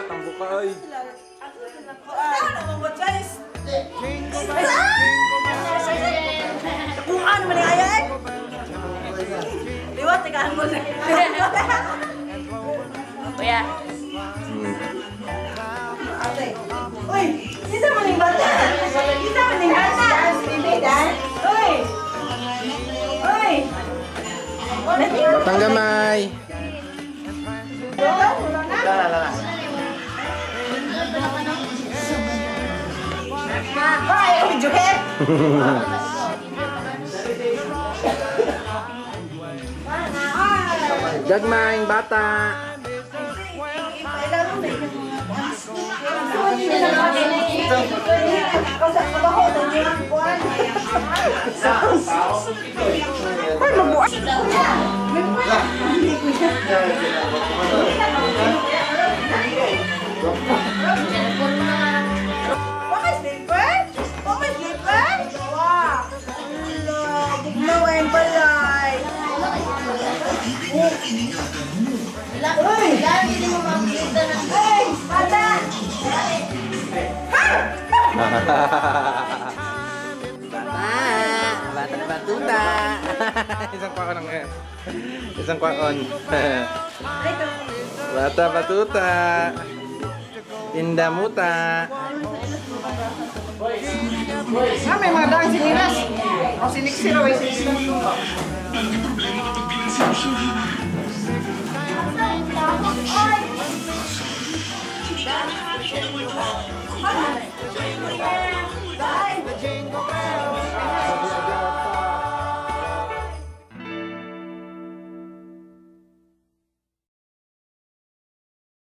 tambo ka ay. Ano mo, guys? Kung ano man ay ay. Liwat tekahan mo na. Kuya. Ate. Uy, kita maning bata. Kita maning bata. Uy. Uy. Batang gamay. Ay, videohead. Gagmayng bata. Bata na batuta. Isang kwakon ng ngayon. Isang kwakon. Bata batuta. Tinda muta. Ah, may mga daang sinilas. O siniksiro,